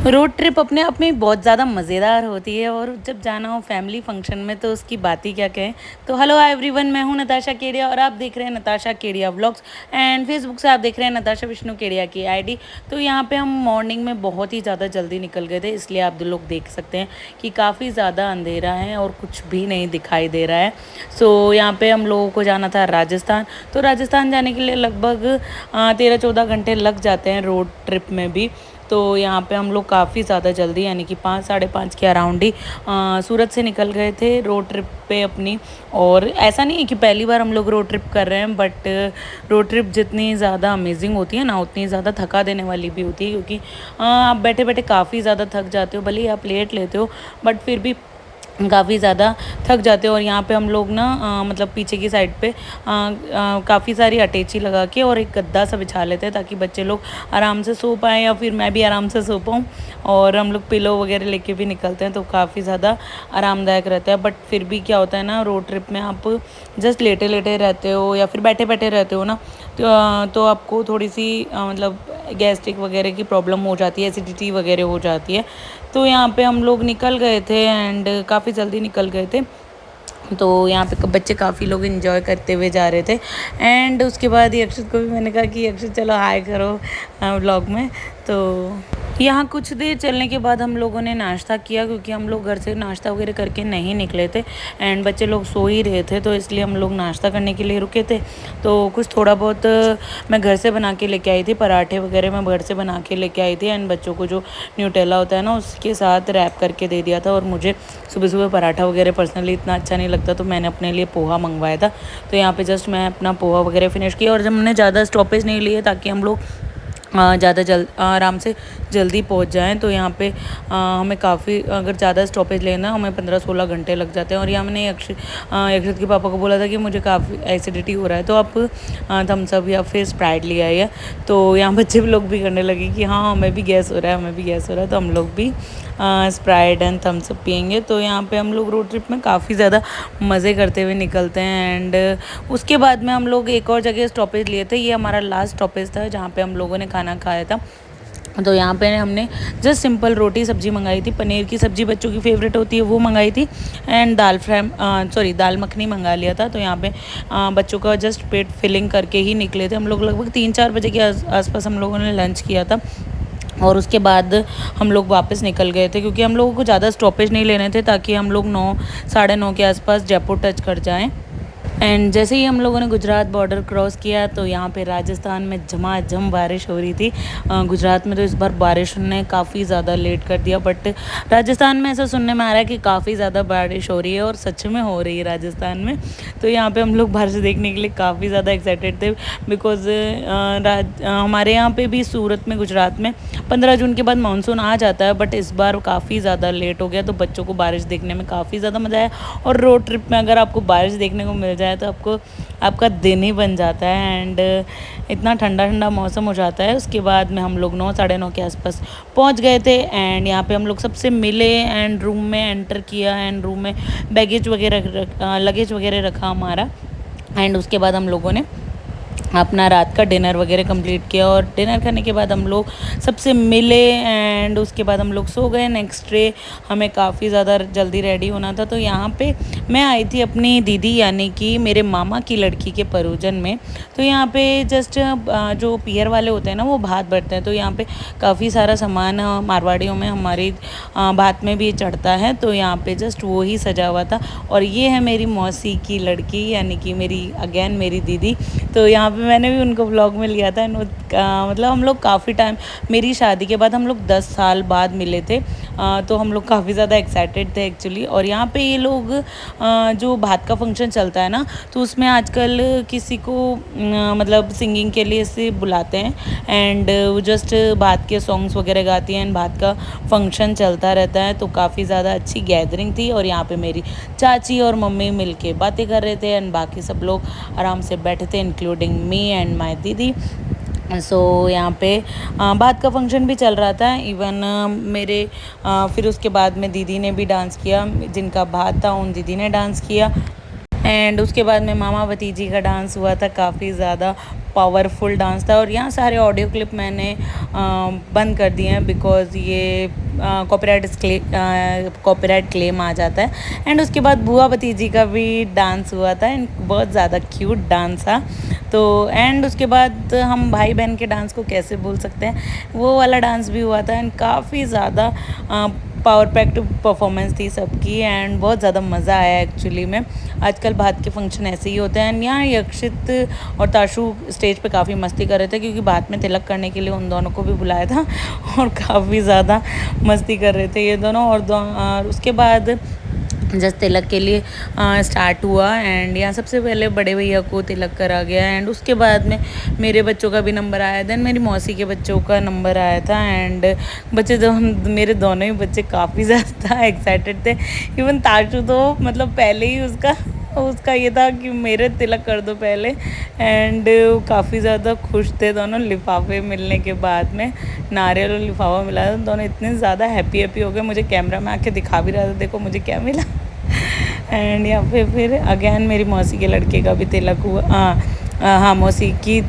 Road trip अपने आप में बहुत ज़्यादा मज़ेदार होती है और जब जाना हो फैमिली फंक्शन में तो उसकी बात ही क्या कहें। तो हेलो एवरीवन, मैं हूं नताशा केडिया और आप देख रहे हैं Natasha Kedia vlogs and Facebook से आप देख रहे हैं नताशा विष्णु केडिया की आईडी। तो यहाँ पे हम मॉर्निंग में बहुत ही ज़्यादा जल्दी निकल गए थे, इसलिए आप लोग देख सकते हैं कि काफ़ी ज़्यादा अंधेरा है और कुछ भी नहीं दिखाई दे रहा है। सो यहाँ पे हम लोगों को जाना था राजस्थान। तो राजस्थान जाने के लिए लगभग 13-14 घंटे लग जाते हैं रोड ट्रिप में भी। तो यहाँ पे हम लोग काफ़ी ज़्यादा जल्दी यानी कि 5-5:30 के अराउंड ही सूरत से निकल गए थे रोड ट्रिप पे अपनी। और ऐसा नहीं है कि पहली बार हम लोग रोड ट्रिप कर रहे हैं, बट रोड ट्रिप जितनी ज़्यादा अमेजिंग होती है ना उतनी ज़्यादा थका देने वाली भी होती है, क्योंकि आप बैठे बैठे काफ़ी ज़्यादा थक जाते हो। भले ही आप लेट लेते हो बट फिर भी काफ़ी ज़्यादा थक जाते हो। और यहाँ पे हम लोग ना मतलब पीछे की साइड पे काफ़ी सारी अटैची लगा के और एक गद्दा सा बिछा लेते हैं ताकि बच्चे लोग आराम से सो पाएँ या फिर मैं भी आराम से सो पाऊँ। और हम लोग पिलो वगैरह लेके भी निकलते हैं तो काफ़ी ज़्यादा आरामदायक रहता है। बट फिर भी क्या होता है ना, रोड ट्रिप में आप जस्ट लेटे लेटे रहते हो या फिर बैठे बैठे रहते हो ना, तो आपको थोड़ी सी मतलब गैस्ट्रिक वगैरह की प्रॉब्लम हो जाती है, एसिडिटी वगैरह हो जाती है। तो यहाँ पे हम लोग निकल गए थे एंड काफ़ी जल्दी निकल गए थे। तो यहाँ पे बच्चे काफ़ी लोग इन्जॉय करते हुए जा रहे थे। एंड उसके बाद ही अक्षत को भी मैंने कहा कि अक्षत चलो हाय करो व्लॉग में। तो यहाँ कुछ देर चलने के बाद हम लोगों ने नाश्ता किया, क्योंकि हम लोग घर से नाश्ता वगैरह करके नहीं निकले थे एंड बच्चे लोग सो ही रहे थे, तो इसलिए हम लोग नाश्ता करने के लिए रुके थे। तो कुछ थोड़ा बहुत मैं घर से बना के लेके आई थी, पराठे वगैरह मैं घर से बना के लेके आई थी एंड बच्चों को जो न्यूटेला होता है ना उसके साथ रैप करके दे दिया था। और मुझे सुबह सुबह पराठा वगैरह पर्सनली इतना अच्छा नहीं लगता, तो मैंने अपने लिए पोहा मंगवाया था। तो यहाँ पे जस्ट मैं अपना पोहा वगैरह फिनिश किया और जब हमने ज़्यादा स्टॉपेज नहीं लिए ताकि हम लोग ज़्यादा आराम से जल्दी पहुंच जाएं। तो यहाँ पे हमें काफ़ी, अगर ज़्यादा स्टॉपेज लेना हमें 15-16 घंटे लग जाते हैं। और यहाँ मैंने अक्षत के पापा को बोला था कि मुझे काफ़ी एसिडिटी हो रहा है तो आप थम्स अप या फिर स्प्राइट ले आइए। तो यहाँ बच्चे लोग भी करने लगे कि हाँ हमें भी गैस हो रहा है, हमें भी गैस हो रहा है, तो हम लोग भी स्प्राइट एंड थम्स अप पियेंगे। तो यहाँ पे हम लोग रोड ट्रिप में काफ़ी ज़्यादा मज़े करते हुए निकलते हैं। एंड उसके बाद में हम लोग एक और जगह स्टॉपेज लिए थे, ये हमारा लास्ट स्टॉपेज था जहाँ पे हम लोगों ने खाना खाया था। तो यहाँ पे हमने जस्ट सिंपल रोटी सब्जी मंगाई थी, पनीर की सब्ज़ी बच्चों की फेवरेट होती है वो मंगाई थी एंड दाल मखनी मंगा लिया था। तो यहाँ पे बच्चों का जस्ट पेट फिलिंग करके ही निकले थे हम लोग। लगभग 3-4 बजे के आसपास हम लोगों ने लंच किया था और उसके बाद हम लोग वापस निकल गए थे, क्योंकि हम लोगों को ज़्यादा स्टॉपेज नहीं लेने थे ताकि हम लोग 9-9:30 के आसपास जयपुर टच कर जाएं। एंड जैसे ही हम लोगों ने गुजरात बॉर्डर क्रॉस किया तो यहाँ पे राजस्थान में झमाझम बारिश हो रही थी। गुजरात में तो इस बार बारिश ने काफ़ी ज़्यादा लेट कर दिया, बट राजस्थान में ऐसा सुनने में आ रहा है कि काफ़ी ज़्यादा बारिश हो रही है और सच में हो रही है राजस्थान में। तो यहाँ पे हम लोग बारिश देखने के लिए काफ़ी ज़्यादा एक्साइटेड थे, बिकॉज़ हमारे यहाँ पे भी सूरत में गुजरात में 15 जून के बाद मानसून आ जाता है, बट इस बार काफ़ी ज़्यादा लेट हो गया। तो बच्चों को बारिश देखने में काफ़ी ज़्यादा मज़ा आया। और रोड ट्रिप में अगर आपको बारिश देखने को मिल जाए तो आपको आपका दिन ही बन जाता है। एंड इतना ठंडा ठंडा मौसम हो जाता है। उसके बाद में हम लोग 9-9:30 के आसपास पहुंच गए थे एंड यहाँ पे हम लोग सबसे मिले एंड रूम में एंटर किया एंड रूम में लगेज वगैरह रखा हमारा। एंड उसके बाद हम लोगों ने अपना रात का डिनर वगैरह कंप्लीट किया और डिनर करने के बाद हम लोग सबसे मिले एंड उसके बाद हम लोग सो गए। नेक्स्ट डे हमें काफ़ी ज़्यादा जल्दी रेडी होना था। तो यहाँ पे मैं आई थी अपनी दीदी यानी कि मेरे मामा की लड़की के परोजन में। तो यहाँ पे जस्ट जो पियर वाले होते हैं ना वो भात बढ़ते हैं, तो यहाँ पे काफ़ी सारा सामान मारवाड़ियों में हमारी भात में भी चढ़ता है। तो यहाँ पे जस्ट वो ही सजा हुआ था। और ये है मेरी मौसी की लड़की यानी कि मेरी दीदी। तो यहाँ पे मैंने भी उनको व्लॉग में लिया था। मतलब हम लोग काफ़ी टाइम, मेरी शादी के बाद हम लोग 10 साल बाद मिले थे। तो हम लोग काफ़ी ज़्यादा एक्साइटेड थे एक्चुअली। और यहाँ पे ये लोग जो भात का फंक्शन चलता है ना, तो उसमें आजकल किसी को मतलब सिंगिंग के लिए से बुलाते हैं एंड वो जस्ट भात के सॉन्ग्स वगैरह गाती हैं एंड भात का फंक्शन चलता रहता है। तो काफ़ी ज़्यादा अच्छी गैदरिंग थी और यहाँ पे मेरी चाची और मम्मी मिलके बातें कर रहे थे एंड बाकी सब लोग आराम से बैठे थे इंक्लूडिंग मी एंड माय दीदी। यहाँ पे भात का फंक्शन भी चल रहा था। इवन मेरे फिर उसके बाद में दीदी ने भी डांस किया, जिनका भात था उन दीदी ने डांस किया। एंड उसके बाद में मामा भतीजी का डांस हुआ था, काफ़ी ज़्यादा पावरफुल डांस था। और यहाँ सारे ऑडियो क्लिप मैंने बंद कर दिए हैं बिकॉज़ ये कॉपीराइट क्लेम आ जाता है। एंड उसके बाद बुआ भतीजी का भी डांस हुआ था एंड बहुत ज़्यादा क्यूट डांस था। तो एंड उसके बाद हम भाई बहन के डांस को कैसे भूल सकते हैं, वो वाला डांस भी हुआ था एंड काफ़ी ज़्यादा पावर पैक्ड परफॉर्मेंस थी सबकी एंड बहुत ज़्यादा मज़ा आया एक्चुअली में। आजकल भात के फंक्शन ऐसे ही होते हैं एंड यहाँ यक्षित और ताशु स्टेज पे काफ़ी मस्ती कर रहे थे क्योंकि भात में तिलक करने के लिए उन दोनों को भी बुलाया था और काफ़ी ज़्यादा मस्ती कर रहे थे ये दोनों। और उसके बाद जस्ट तिलक के लिए स्टार्ट हुआ एंड यहाँ सबसे पहले बड़े भैया को तिलक करा गया एंड उसके बाद में मेरे बच्चों का भी नंबर आया, देन मेरी मौसी के बच्चों का नंबर आया था एंड मेरे दोनों ही बच्चे काफ़ी ज़्यादा एक्साइटेड थे। इवन ताशु तो मतलब पहले ही उसका ये था कि मेरे तिलक कर दो पहले एंड काफ़ी ज़्यादा खुश थे दोनों। लिफाफे मिलने के बाद में नारियल और लिफाफा मिला था, दोनों इतने ज़्यादा हैप्पी हो गए। मुझे कैमरा में आके दिखा भी रहा था, देखो मुझे क्या मिला। एंड यहाँ पे फिर अगेन मेरी मौसी के लड़के का भी तिलक हुआ। हाँ मौसी की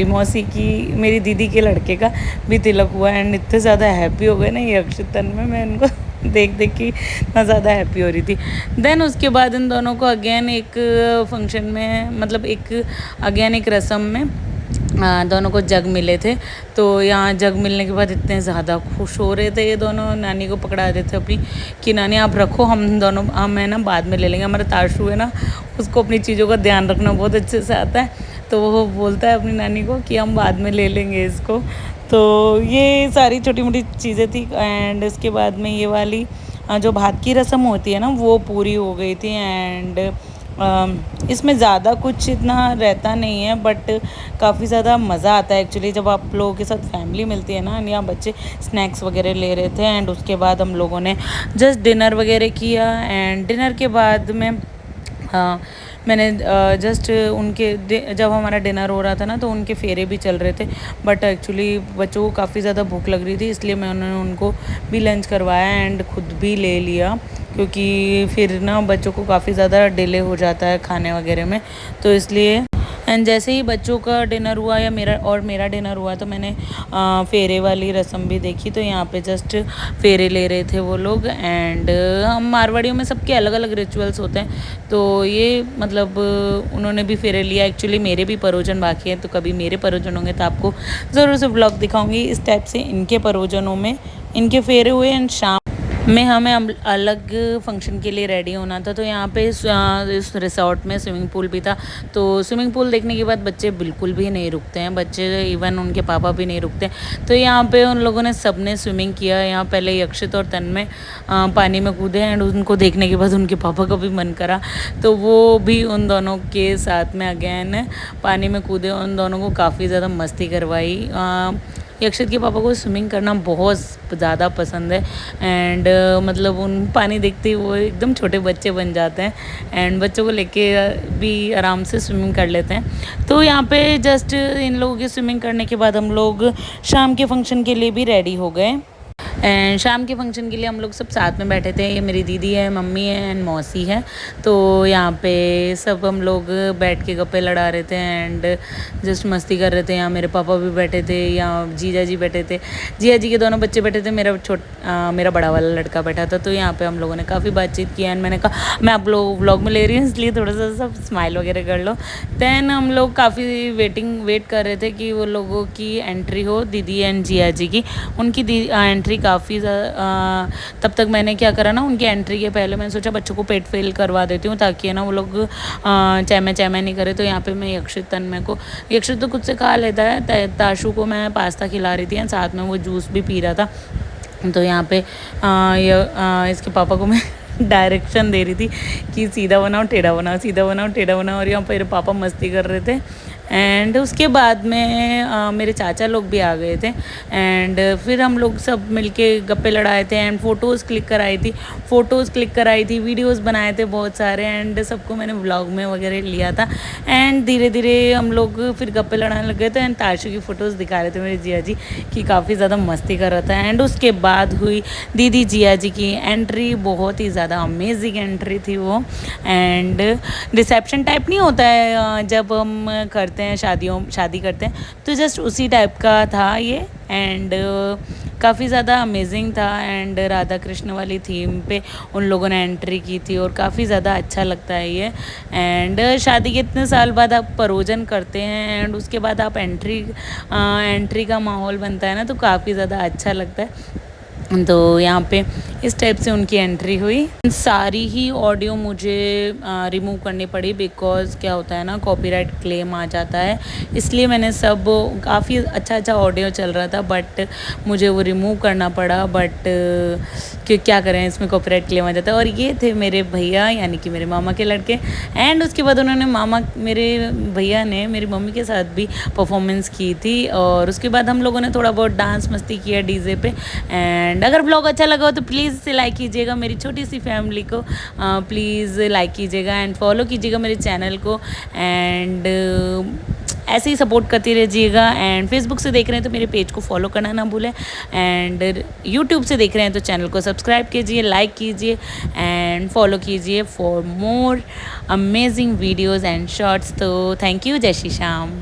मौसी की मेरी दीदी के लड़के का भी तिलक हुआ एंड इतने ज़्यादा हैप्पी हो गए ना ये अक्षतन में, मैं इनको देख के इतना ज़्यादा हैप्पी हो रही थी। देन उसके बाद इन दोनों को अगेन एक फंक्शन में मतलब एक रस्म में दोनों को जग मिले थे। तो यहाँ जग मिलने के बाद इतने ज़्यादा खुश हो रहे थे ये दोनों, नानी को पकड़ा रहे थे अपनी कि नानी आप रखो, हम है ना बाद में ले लेंगे। हमारा ताशु है ना, उसको अपनी चीज़ों का ध्यान रखना बहुत अच्छे से आता है, तो वो बोलता है अपनी नानी को कि हम बाद में ले लेंगे इसको। तो ये सारी छोटी मोटी चीज़ें थी एंड उसके बाद में ये वाली जो भात की रस्म होती है ना वो पूरी हो गई थी एंड इसमें ज़्यादा कुछ इतना रहता नहीं है बट काफ़ी ज़्यादा मज़ा आता है एक्चुअली जब आप लोगों के साथ फैमिली मिलती है ना। यहाँ बच्चे स्नैक्स वगैरह ले रहे थे एंड उसके बाद हम लोगों ने जस्ट डिनर वगैरह किया एंड डिनर के बाद में मैंने जस्ट जब हमारा डिनर हो रहा था ना तो उनके फेरे भी चल रहे थे बट एक्चुअली बच्चों को काफ़ी ज़्यादा भूख लग रही थी, इसलिए मैंने उनको भी लंच करवाया एंड ख़ुद भी ले लिया क्योंकि फिर ना बच्चों को काफ़ी ज़्यादा डिले हो जाता है खाने वगैरह में, तो इसलिए। एंड जैसे ही बच्चों का डिनर हुआ या मेरा डिनर हुआ तो मैंने फेरे वाली रस्म भी देखी। तो यहाँ पे जस्ट फेरे ले रहे थे वो लोग एंड हम मारवाड़ियों में सबके अलग अलग रिचुअल्स होते हैं, तो ये मतलब उन्होंने भी फेरे लिया। एक्चुअली मेरे भी परोजन बाकी हैं, तो कभी मेरे परोजन होंगे तो आपको ज़रूर से व्लॉग दिखाऊंगी। इस टाइप से इनके परोजनों में इनके फेरे हुए एंड शाम में हमें अलग फंक्शन के लिए रेडी होना था। तो यहाँ पे इस रिसोर्ट में स्विमिंग पूल भी था, तो स्विमिंग पूल देखने के बाद बच्चे बिल्कुल भी नहीं रुकते हैं, बच्चे इवन उनके पापा भी नहीं रुकते। तो यहाँ पे उन लोगों ने सबने स्विमिंग किया। यहाँ पहले यक्षित और तन्मय पानी में कूदे एंड उनको देखने के बाद उनके पापा का भी मन करा, तो वो भी उन दोनों के साथ में अगेन पानी में कूदे। उन दोनों को काफ़ी ज़्यादा मस्ती करवाई। यक्षित के पापा को स्विमिंग करना बहुत ज़्यादा पसंद है एंड मतलब उन पानी देखते ही वो एकदम छोटे बच्चे बन जाते हैं एंड बच्चों को लेके भी आराम से स्विमिंग कर लेते हैं। तो यहाँ पे जस्ट इन लोगों की स्विमिंग करने के बाद हम लोग शाम के फंक्शन के लिए भी रेडी हो गए एंड शाम के फंक्शन के लिए हम लोग सब साथ में बैठे थे। ये मेरी दीदी है, मम्मी है एंड मौसी है। तो यहाँ पे सब हम लोग बैठ के गप्पे लड़ा रहे थे एंड जस्ट मस्ती कर रहे थे। यहाँ मेरे पापा भी बैठे थे, यहाँ जीजा जी बैठे थे, जीजा जी के दोनों बच्चे बैठे थे, मेरा बड़ा वाला लड़का बैठा था। तो यहाँ पे हम लोगों ने काफ़ी बातचीत की एंड मैंने कहा मैं आप लोग व्लॉग में ले रही हूँ इसलिए थोड़ा सा सब स्माइल वगैरह कर लो। दैन हम लोग काफ़ी वेट कर रहे थे कि वो लोगों की एंट्री हो, दीदी एंड जिया जी की। उनकी एंट्री काफ़ी तब तक मैंने क्या करा ना, उनकी एंट्री के पहले मैंने सोचा बच्चों को पेट फेल करवा देती हूँ ताकि है ना वो लोग चैमे नहीं करे। तो यहाँ पे मैं यक्षित तो खुद से खा लेता है, ताशु को मैं पास्ता खिला रही थी, साथ में वो जूस भी पी रहा था। तो यहाँ पे इसके पापा को मैं डायरेक्शन दे रही थी कि सीधा बनाओ टेढ़ा बनाओ, सीधा बनाओ टेढ़ा बनाओ, और यहाँ पर मेरे पापा मस्ती कर रहे थे। एंड उसके बाद में मेरे चाचा लोग भी आ गए थे एंड फिर हम लोग सब मिलके गप्पे लड़ाए थे एंड फ़ोटोज़ क्लिक कराई थी, वीडियोस बनाए थे बहुत सारे एंड सबको मैंने व्लॉग में वगैरह लिया था। एंड धीरे धीरे हम लोग फिर गप्पे लड़ाने लग गए थे एंड ताशु की फ़ोटोज़ दिखा रहे थे मेरे जिया जी कि काफ़ी ज़्यादा मस्ती कर रहा था। एंड उसके बाद हुई दीदी जिया जी की एंट्री, बहुत ही ज़्यादा अमेजिंग एंट्री थी वो। एंड रिसेप्शन टाइप नहीं होता है जब हम करते करते हैं, शादी करते हैं, तो जस्ट उसी टाइप का था ये। एंड काफ़ी ज़्यादा अमेजिंग था। एंड राधा कृष्ण वाली थीम पे उन लोगों ने एंट्री की थी और काफ़ी ज़्यादा अच्छा लगता है ये। एंड शादी के इतने साल बाद आप परोजन करते हैं एंड उसके बाद आप एंट्री का माहौल बनता है ना, तो काफ़ी ज़्यादा अच्छा लगता है। तो यहाँ पे इस टाइप से उनकी एंट्री हुई। सारी ही ऑडियो मुझे रिमूव करनी पड़ी बिकॉज़ क्या होता है ना, कॉपीराइट क्लेम आ जाता है, इसलिए मैंने सब काफ़ी अच्छा ऑडियो चल रहा था बट मुझे वो रिमूव करना पड़ा। बट क्या करें, इसमें कॉपीराइट क्लेम आ जाता है। और ये थे मेरे भैया यानी कि मेरे मामा के लड़के। एंड उसके बाद उन्होंने मेरे भैया ने मेरी मम्मी के साथ भी परफॉर्मेंस की थी और उसके बाद हम लोगों ने थोड़ा बहुत डांस मस्ती किया डीजे पे। एंड अगर ब्लॉग अच्छा लगा हो तो प्लीज़ इसे लाइक कीजिएगा, मेरी छोटी सी फैमिली को प्लीज़ लाइक कीजिएगा एंड फॉलो कीजिएगा मेरे चैनल को। एंड ऐसे ही सपोर्ट करते रहिएगा। एंड फेसबुक से देख रहे हैं तो मेरे पेज को फॉलो करना ना भूलें। एंड यूट्यूब से देख रहे हैं तो चैनल को सब्सक्राइब कीजिए, लाइक कीजिए एंड फॉलो कीजिए for more amazing videos and shorts. तो थैंक यू, जय श्री श्याम।